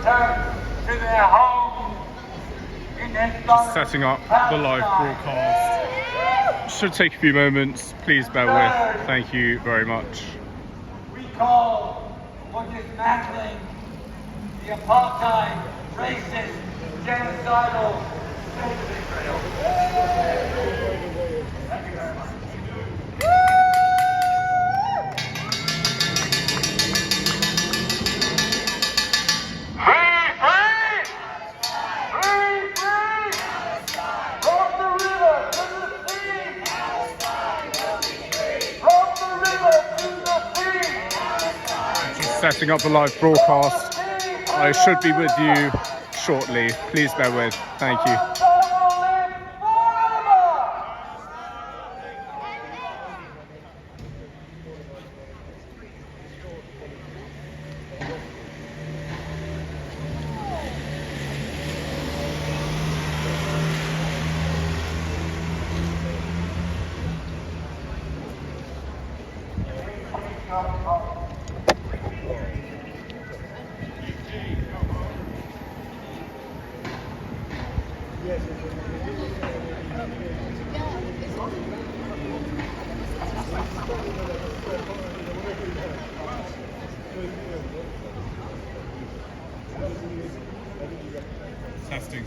return to their homes in this setting up the live broadcast. Should take a few moments. Please bear with. Thank you very much. We call for dismantling the apartheid, racist, genocidal state of Israel. Thank you very much. Setting up the live broadcast. I should be with you shortly. Please bear with. Thank you.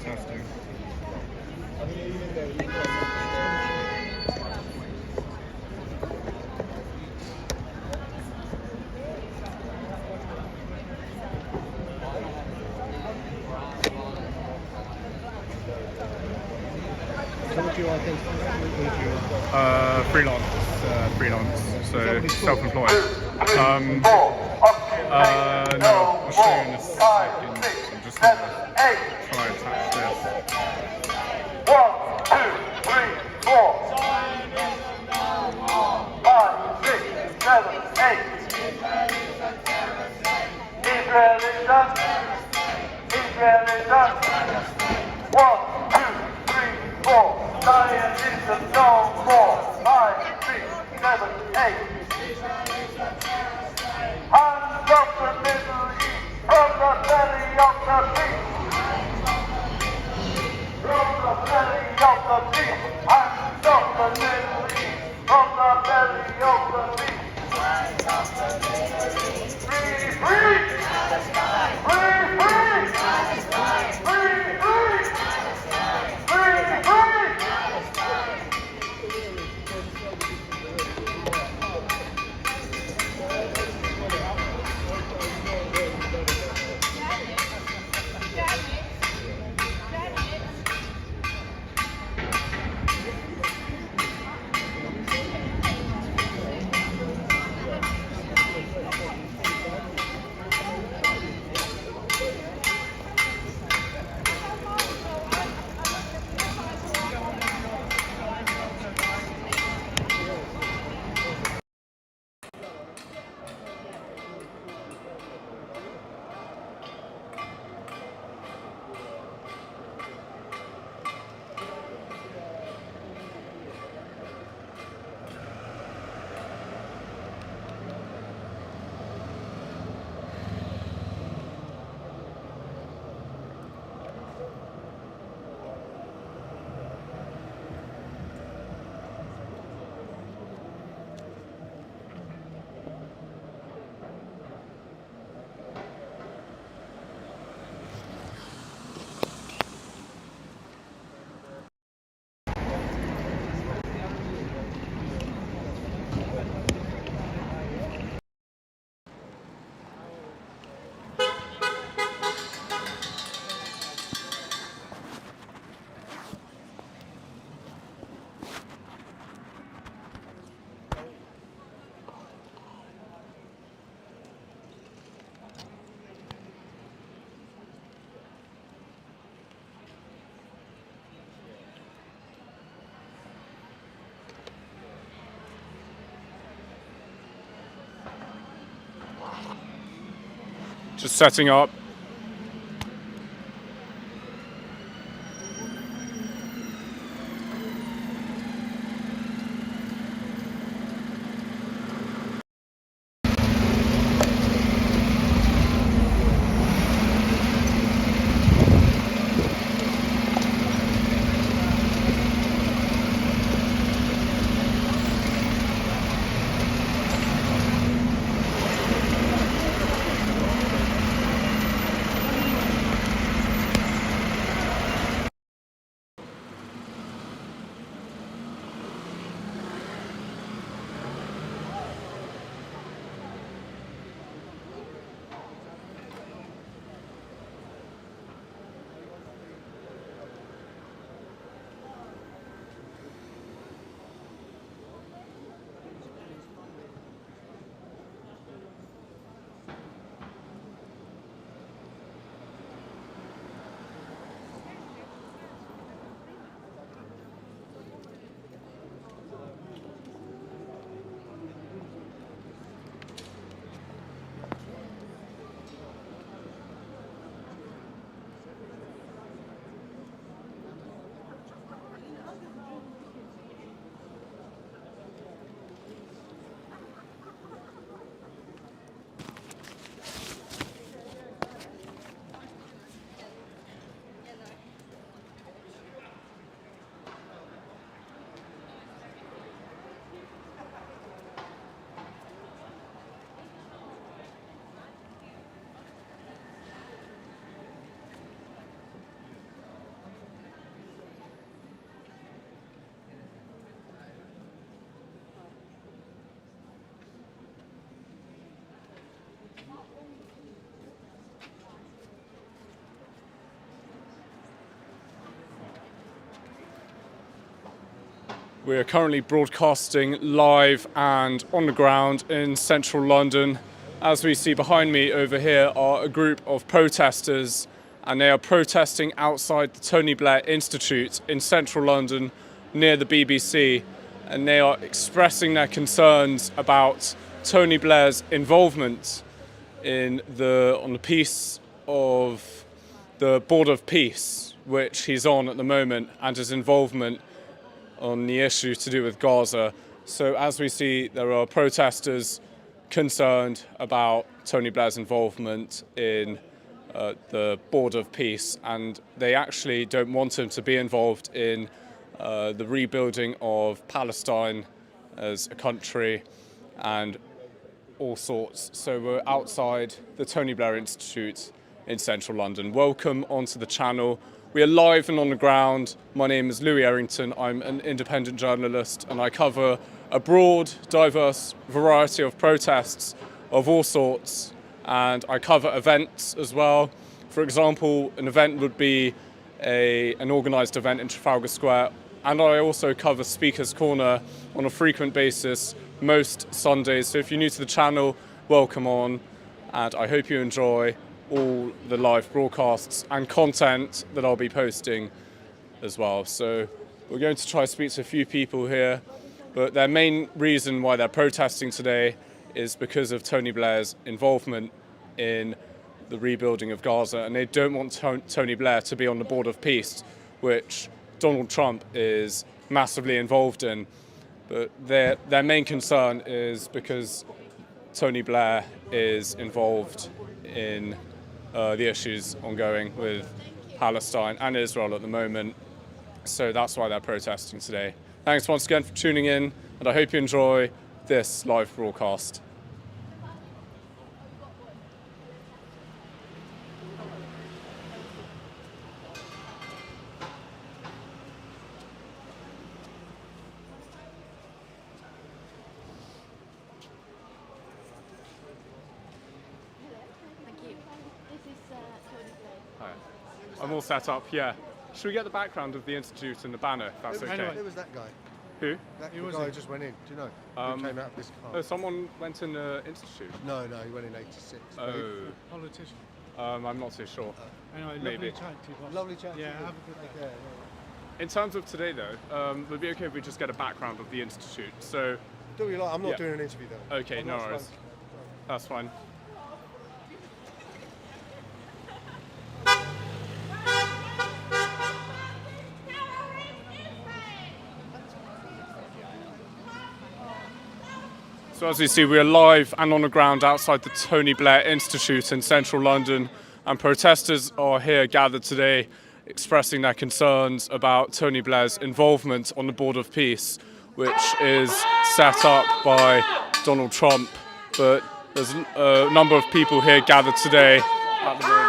Testing. Freelance, so self-employed. No, I'll show you in a second. I'm just going to try and attach this. 1, 2, 3, 4. 5, 6, 7, 8. Israel is done. Israel is done. 1, 2, 3, 4. Zionism no more. 5, 6, 7, 8. Hands up the Middle East from the belly of the beast. From the belly of the beast. Hands up the Middle East from the belly of the beast. Free, free! Free, free! Free, free! Free, free! Just setting up. We are currently broadcasting live and on the ground in central London. As we see behind me over here are a group of protesters, and they are protesting outside the Tony Blair Institute in central London near the BBC, and they are expressing their concerns about Tony Blair's involvement on the piece of the Board of Peace, which he's on at the moment, and his involvement on the issue to do with Gaza. So as we see, there are protesters concerned about Tony Blair's involvement in the Board of Peace, and they actually don't want him to be involved in the rebuilding of Palestine as a country and all sorts. So we're outside the Tony Blair Institute in central London. Welcome onto the channel. We are live and on the ground. My name is Louis Errington. I'm an independent journalist, and I cover a broad, diverse variety of protests of all sorts, and I cover events as well. For example, an event would be an organised event in Trafalgar Square, and I also cover Speaker's Corner on a frequent basis most Sundays. So if you're new to the channel, welcome on, and I hope you enjoy all the live broadcasts and content that I'll be posting as well. So we're going to try to speak to a few people here, but their main reason why they're protesting today is because of Tony Blair's involvement in the rebuilding of Gaza, and they don't want Tony Blair to be on the Board of Peace, which Donald Trump is massively involved in. But their main concern is because Tony Blair is involved in the issues ongoing with Palestine and Israel at the moment. So that's why they're protesting today. Thanks once again for tuning in, and I hope you enjoy this live broadcast. I'm all set up, yeah. Should we get the background of the Institute and the banner, if that's okay? Who was that guy? Who? That guy who just went in, do you know? Who came out of this car? Oh, someone went in the Institute? No, he went in 86. Oh. Politician. I'm not too sure. Anyway, Maybe. lovely chat to you, boss. Lovely chat. Yeah, have a good day. In terms of today, though, would it be okay if we just get a background of the Institute? So, Do what you like. I'm not Yeah. doing an interview though. okay, I'm no not worries. supposed to. That's fine. So as you see, we are live and on the ground outside the Tony Blair Institute in central London, and protesters are here gathered today expressing their concerns about Tony Blair's involvement on the Board of Peace, which is set up by Donald Trump. But there's a number of people here gathered today at the moment.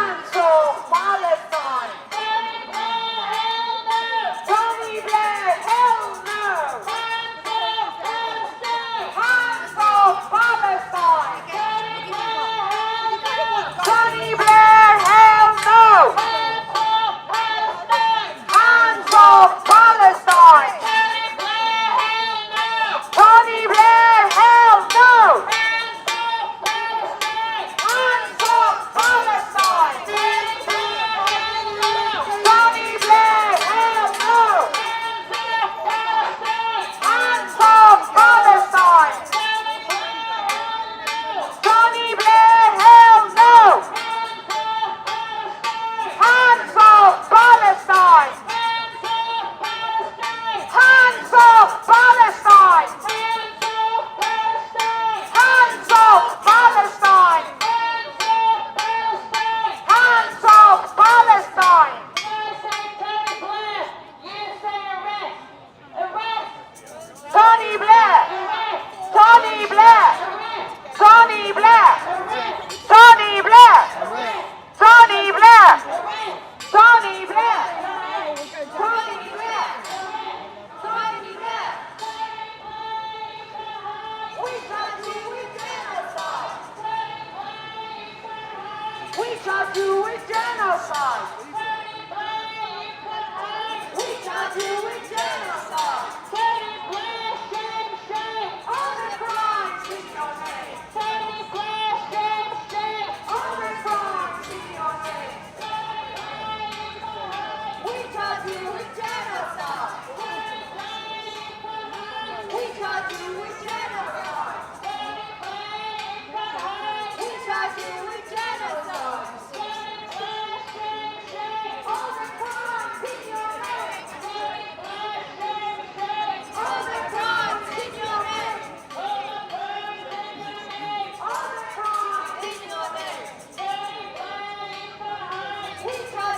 Palestine!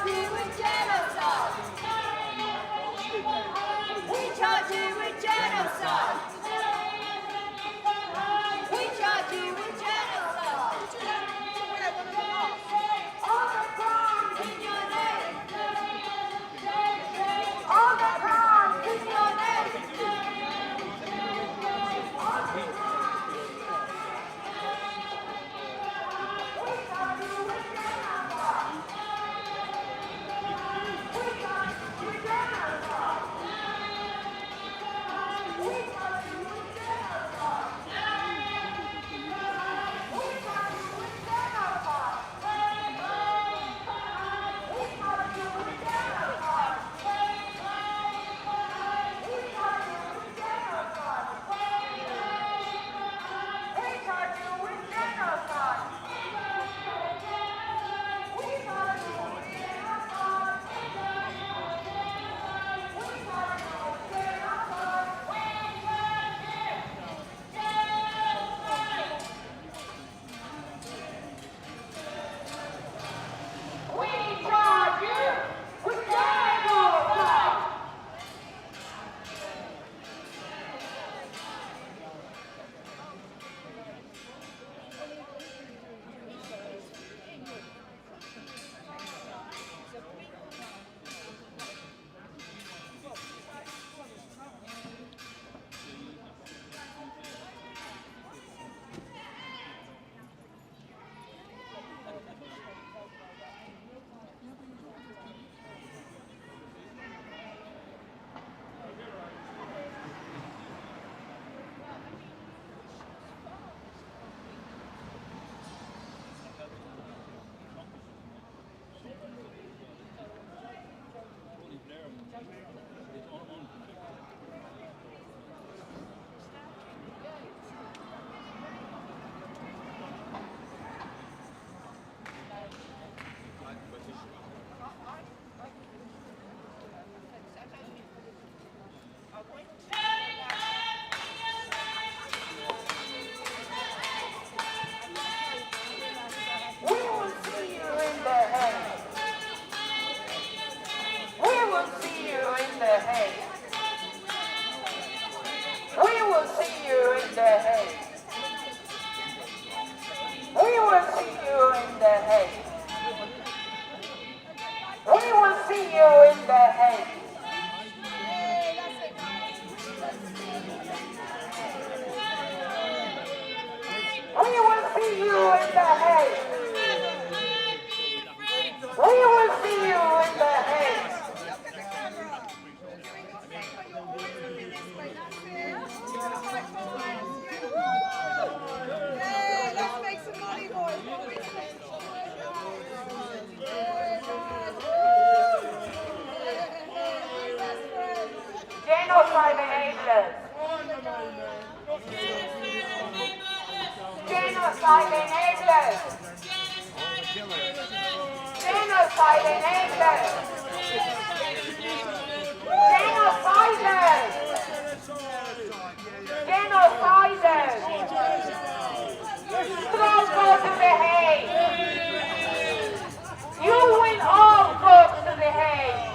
charge you with genocide. We charge you with genocide. We charge you with genocide. All the crimes in your name. All the crimes in your name. Genocide enablers. Genocide enablers. Genocide enablers. Genociders. Genociders. Don't go to the Hague. You will all go to the Hague.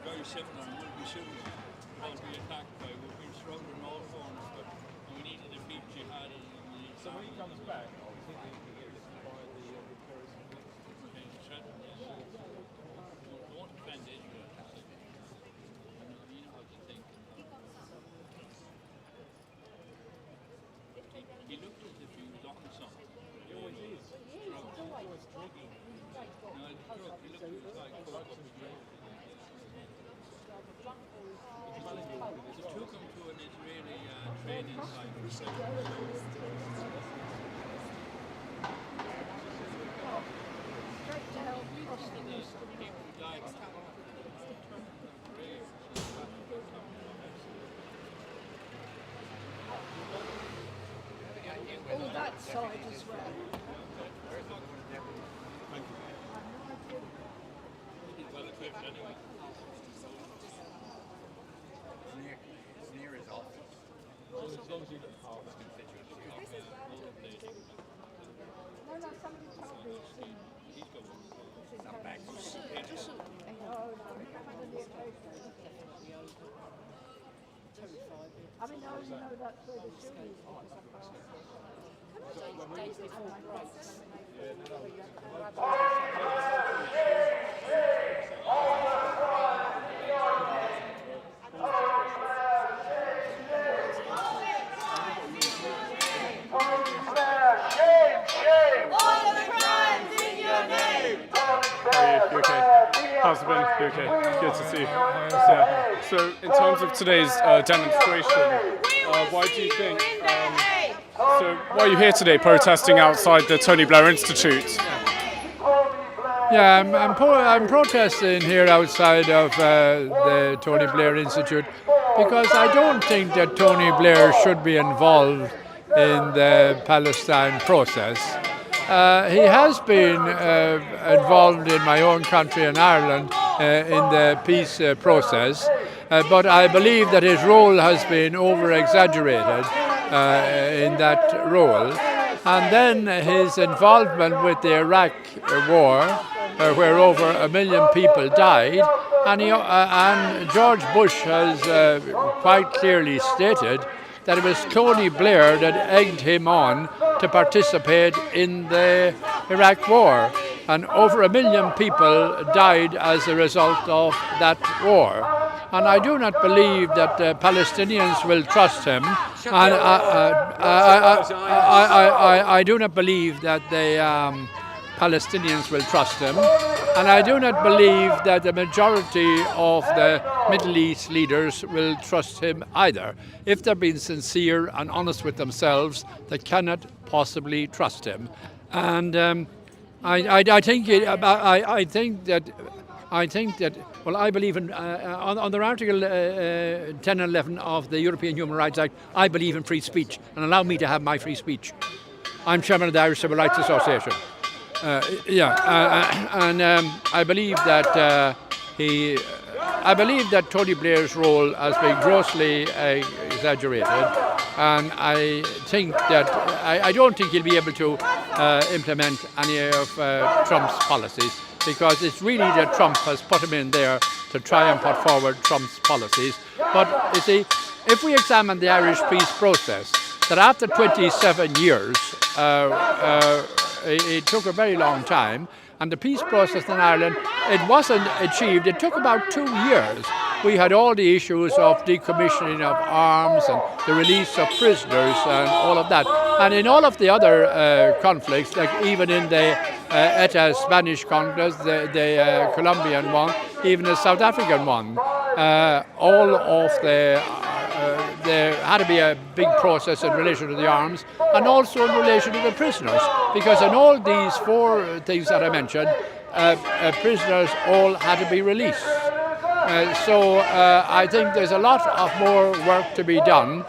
Very similar and will be soon. Will be attacked by. We've been stronger in all forms, but we need to defeat jihad. So when he comes back, I think he can get this by the terrorism. We won't defend Israel. You know how to think. He looked as if he was on something. He always is. He always struggling. No, it's drug. He looked like coke up his nose. They took him to an Israeli training site for 7 years. People died. All that side as well. He's well equipped anyway. It's near his office. As long as you look hard. No, somebody told me it's in. Some back. I mean, I only know that's where the shooting was. Days before breaks. All the crimes in your name. You okay? How's it been? You okay? Good to see you. Yeah. So, in terms of today's demonstration, why do you think? So, why are you here today, protesting outside the Tony Blair Institute? Yeah, I'm protesting here outside of the Tony Blair Institute because I don't think that Tony Blair should be involved in the Palestine process. He has been involved in my own country in Ireland in the peace process, but I believe that his role has been over-exaggerated in that role. And then his involvement with the Iraq war, where over 1 million people died, and George Bush has quite clearly stated that it was Tony Blair that egged him on to participate in the Iraq war. And over 1 million people died as a result of that war. And I do not believe that the Palestinians will trust him. And I do not believe that the Palestinians will trust him. And I do not believe that the majority of the Middle East leaders will trust him either. If they're being sincere and honest with themselves, they cannot possibly trust him. And I think that. Well, I believe in on the Article 10 and 11 of the European Human Rights Act. I believe in free speech, and allow me to have my free speech. I'm chairman of the Irish Civil Rights Association. I believe that I believe that Tony Blair's role has been grossly exaggerated, and I think that I don't think he'll be able to implement any of Trump's policies, because it's really that Trump has put him in there to try and put forward Trump's policies. But you see, if we examine the Irish peace process, that after 27 years, it took a very long time, and the peace process in Ireland, it wasn't achieved. It took about 2 years. We had all the issues of decommissioning of arms and the release of prisoners and all of that. And in all of the other conflicts, like even in the ETA Spanish conflict, the Colombian one, even the South African one, all of the there had to be a big process in relation to the arms and also in relation to the prisoners, because in all these four things that I mentioned, prisoners all had to be released. So I think there's a lot of more work to be done.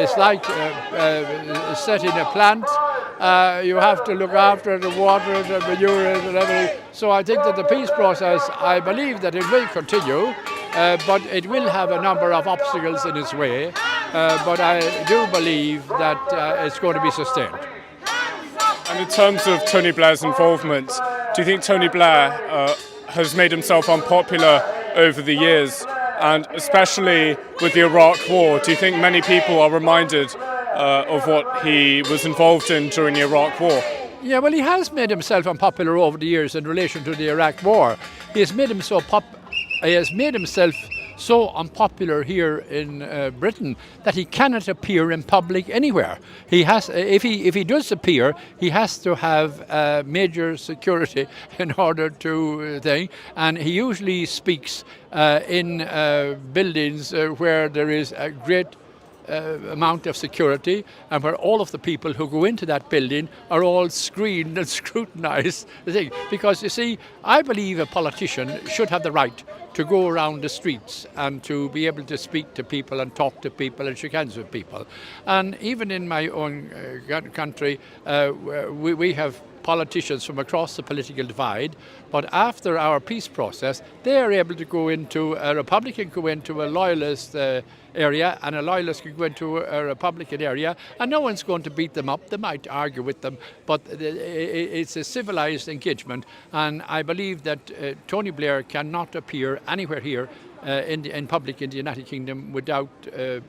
It's like setting a plant. You have to look after the water, the manure and everything. So I think that the peace process, I believe that it will continue, but it will have a number of obstacles in its way. But I do believe that it's going to be sustained. And in terms of Tony Blair's involvement, do you think Tony Blair has made himself unpopular over the years? And especially with the Iraq War, do you think many people are reminded of what he was involved in during the Iraq War? Yeah, well, he has made himself unpopular over the years in relation to the Iraq War. He has made himself so unpopular here in Britain that he cannot appear in public anywhere. He has, if he does appear, he has to have major security in order to thing. And he usually speaks in buildings where there is a great amount of security, and where all of the people who go into that building are all screened and scrutinised. Because you see, I believe a politician should have the right to go around the streets and to be able to speak to people and talk to people and shake hands with people. And even in my own country, we have politicians from across the political divide, but after our peace process, they are able to go into, a Republican go into a loyalist area, and a loyalist can go into a Republican area, and no one's going to beat them up. They might argue with them, but it's a civilized engagement, and I believe that Tony Blair cannot appear anywhere here in public in the United Kingdom without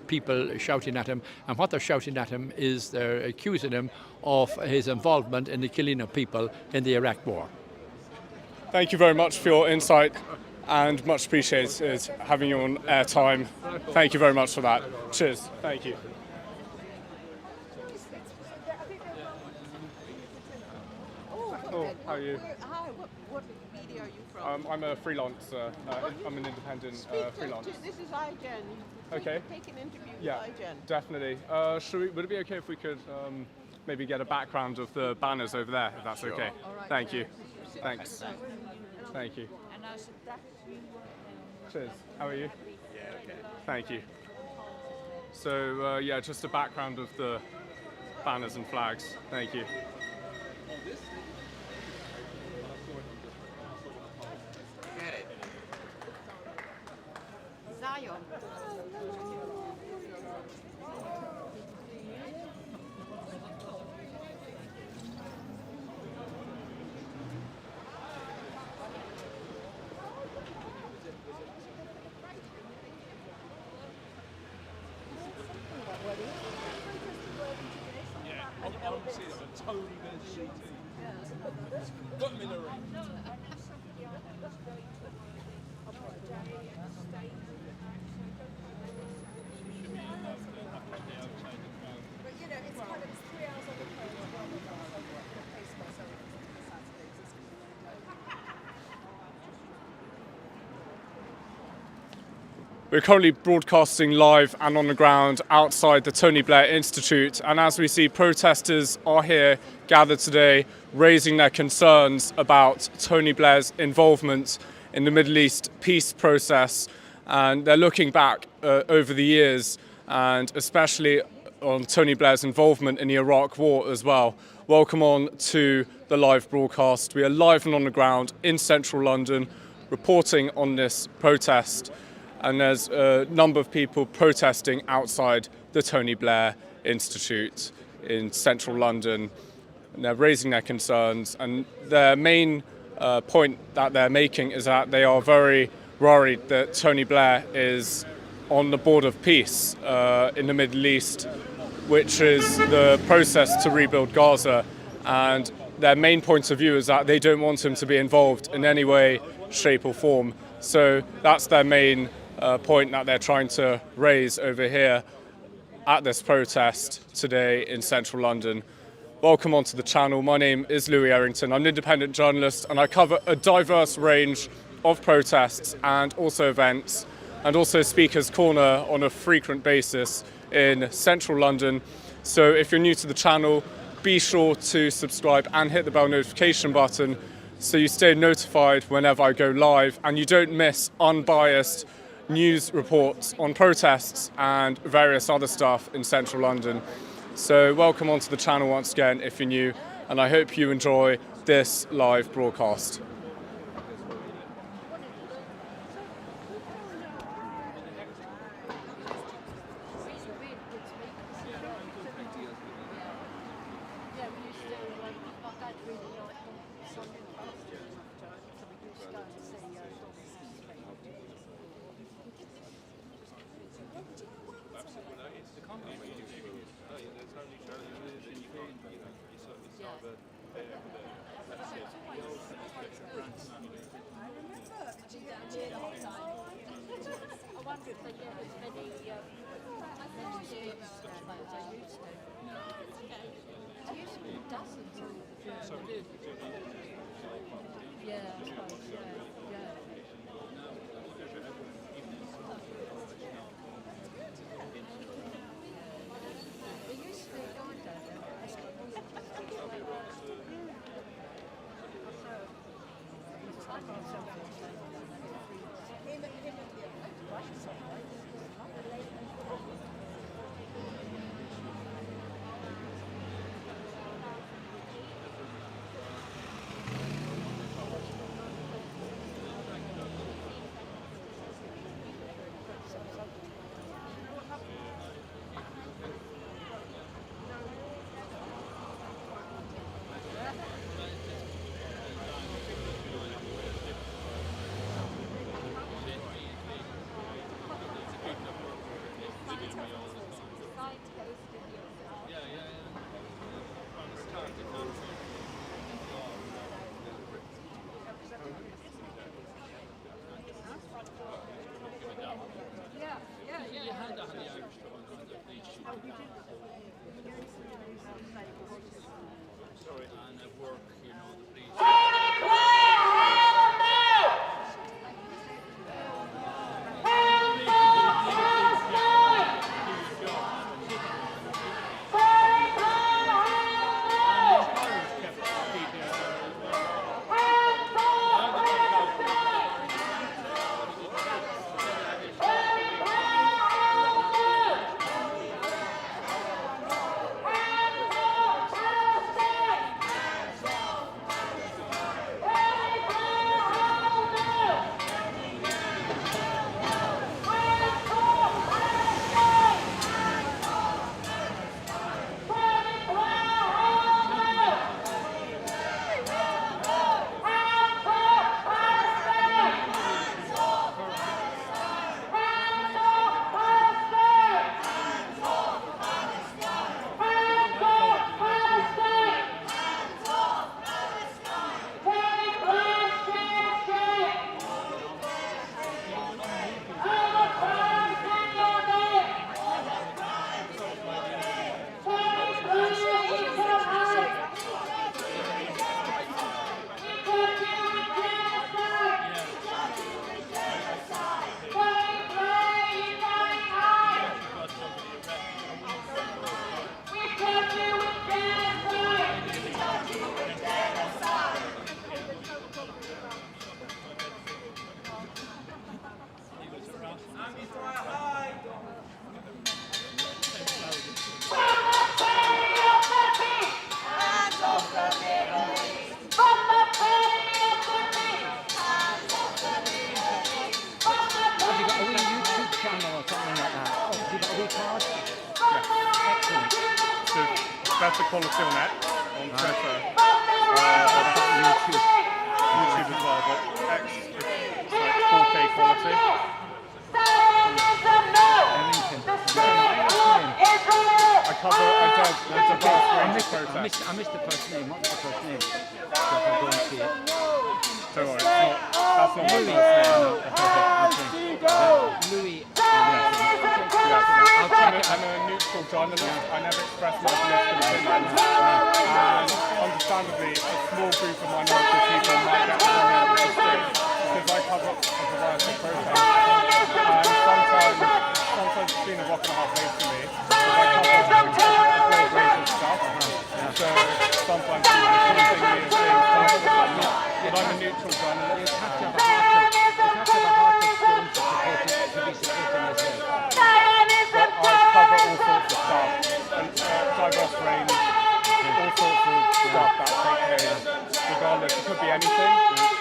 people shouting at him. And what they're shouting at him is they're accusing him of his involvement in the killing of people in the Iraq War. Thank you very much for your insight, and much appreciated having you on airtime. Thank you very much for that. Cheers. Thank you. Oh, how are you? Hi, what media are you from? I'm a freelancer. I'm an independent freelancer. This is iGen. Okay. Take an interview Yeah, with iGen. definitely. Would it be okay if we could maybe get a background of the banners over there, if that's okay? All right. Thank you. Thanks. Thank you. Cheers. How are you? Yeah, okay. Thank you. So, yeah, just a background of the banners and flags. Thank you. Get it. Zion. Got them in a ring. We're currently broadcasting live and on the ground outside the Tony Blair Institute, and as we see, protesters are here gathered today raising their concerns about Tony Blair's involvement in the Middle East peace process, and they're looking back over the years, and especially on Tony Blair's involvement in the Iraq War as well. Welcome on to the live broadcast. We are live and on the ground in central London reporting on this protest. And there's a number of people protesting outside the Tony Blair Institute in central London. And they're raising their concerns, and their main point that they're making is that they are very worried that Tony Blair is on the board of peace in the Middle East, which is the process to rebuild Gaza. And their main point of view is that they don't want him to be involved in any way, shape or form. So that's their main point that they're trying to raise over here at this protest today in central London. Welcome onto the channel. My name is Louis Errington. I'm an independent journalist and I cover a diverse range of protests and also events and also Speaker's Corner on a frequent basis in central London. So if you're new to the channel, be sure to subscribe and hit the bell notification button so you stay notified whenever I go live and you don't miss unbiased news reports on protests and various other stuff in central London. So welcome onto the channel once again if you're new, and I hope you enjoy this live broadcast. Better quality on that, on Twitter, YouTube as well, but X is like 4K quality. I did a vast range of protests. I missed the first name. What was the first name? So if I go and see it. Don't worry, that's not my first name. Louis. I'm a neutral journalist. I never express my political opinions. And understandably, a small group of minority people might get the wrong end of the stick. because I cover a variety of protests. And sometimes it's been a rock and a hard place for me. I cover a broad range of stuff. So sometimes people accusing me of saying stuff but I'm a neutral journalist. You have to have a heart of stone to be supporting yourself. But I cover all sorts of stuff, a diverse range, all sorts of stuff that take place, regardless. It could be anything,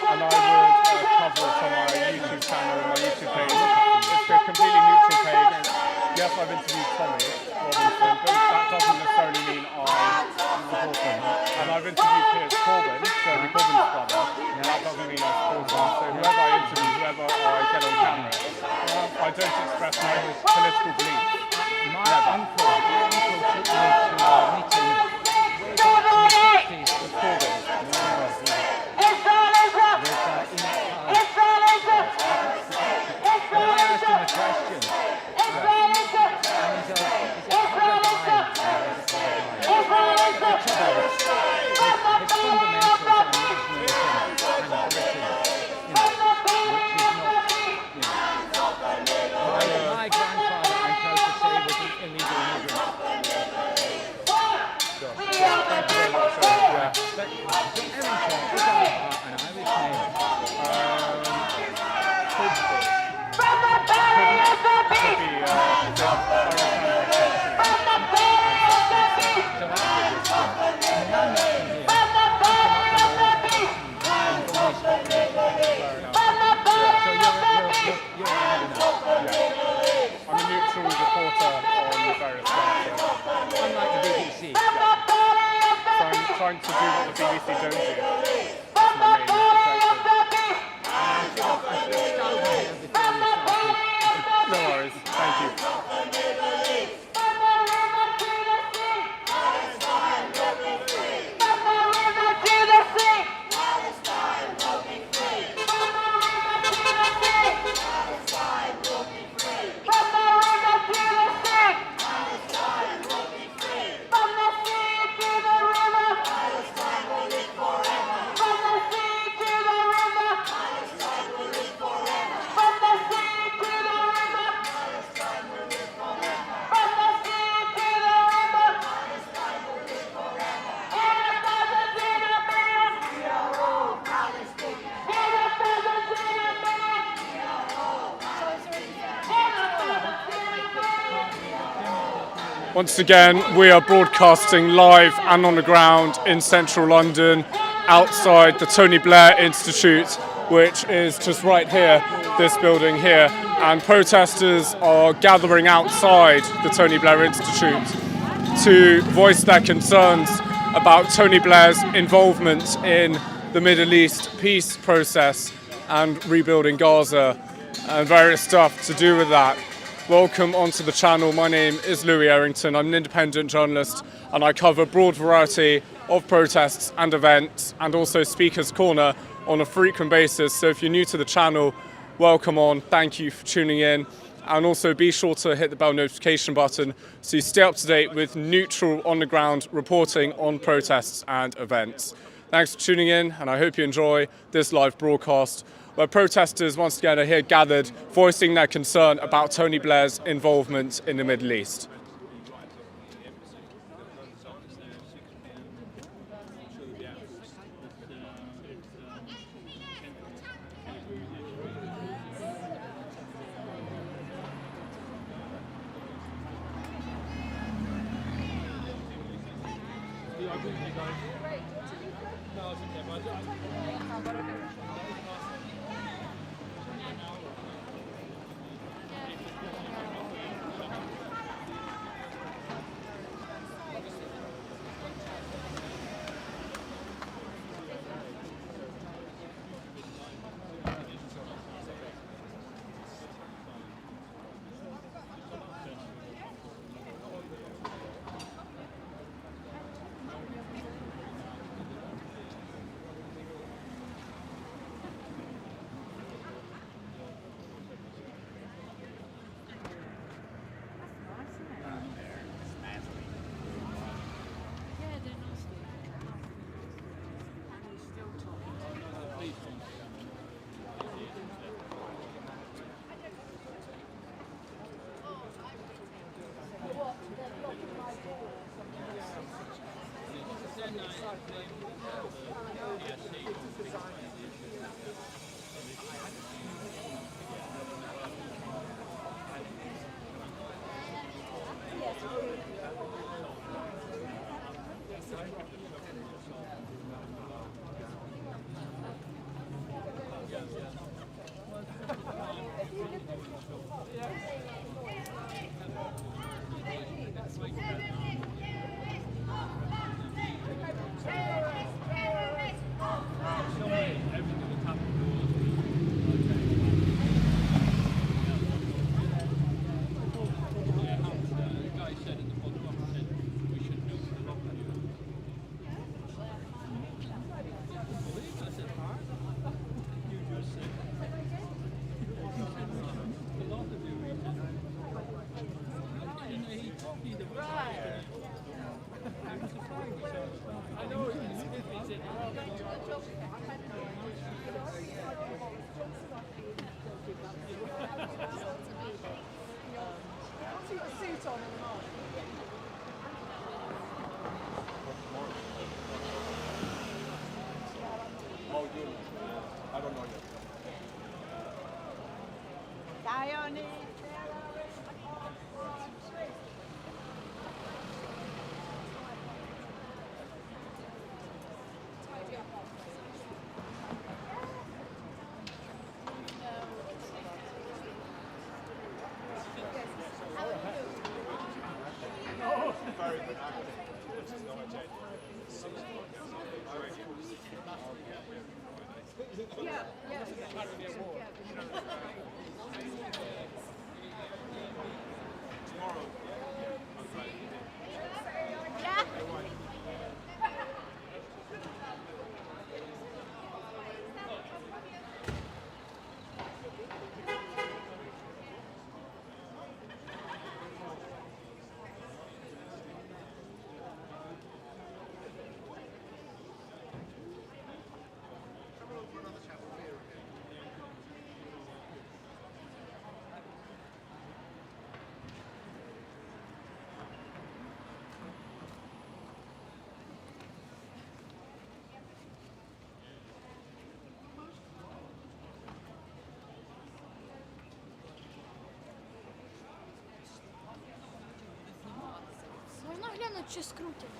and I would cover it on my YouTube channel, my YouTube page. It's a completely neutral page. Yes, I've interviewed Tommy Robinson, but that doesn't necessarily mean I support him. And I've interviewed Piers Corbyn, Jeremy Corbyn's brother, and that doesn't mean I support him. So whoever I interview, whoever I get on camera, I don't express my political beliefs. My uncle took me to a meeting way back in the 60s with Corbyn. I asked him a question. My grandfather, I'm proud to say, was an illegal immigrant. Thank you very much. But Errington is an Irish name. I'm a neutral reporter on various stuff. Unlike the BBC. So I'm trying to do what the BBC don't do. That's my main objective. No worries. Thank you. Once again, we are broadcasting live and on the ground in central London, outside the Tony Blair Institute, which is just right here, this building here. And protesters are gathering outside the Tony Blair Institute to voice their concerns about Tony Blair's involvement in the Middle East peace process and rebuilding Gaza and various stuff to do with that. Welcome onto the channel. My name is Louis Errington. I'm an independent journalist and I cover a broad variety of protests and events and also Speaker's Corner on a frequent basis. So if you're new to the channel, welcome on. Thank you for tuning in. And also be sure to hit the bell notification button so you stay up to date with neutral on the ground reporting on protests and events. Thanks for tuning in and I hope you enjoy this live broadcast, where protesters once again are here gathered, voicing their concern about Tony Blair's involvement in the Middle East. Можна глянути, чи скрутять?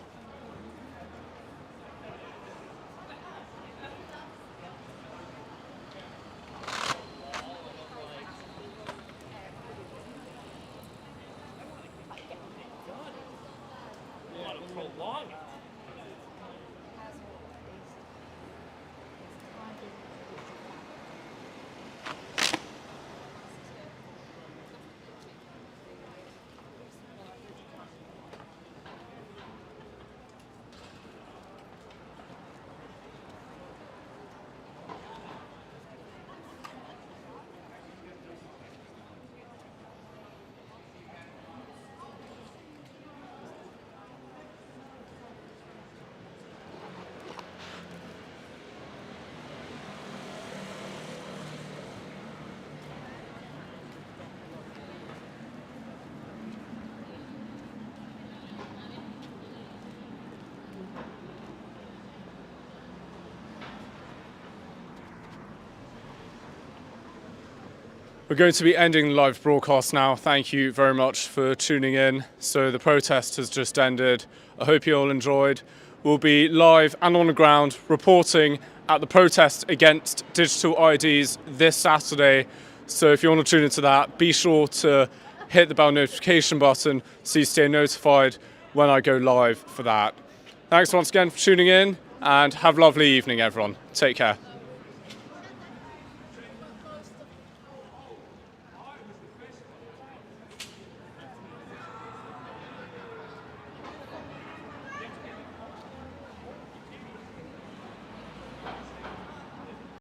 We're going to be ending the live broadcast now. Thank you very much for tuning in. So the protest has just ended. I hope you all enjoyed. We'll be live and on the ground reporting at the protest against digital IDs this Saturday. So if you want to tune into that, be sure to hit the bell notification button so you stay notified when I go live for that. Thanks once again for tuning in and have a lovely evening, everyone. Take care.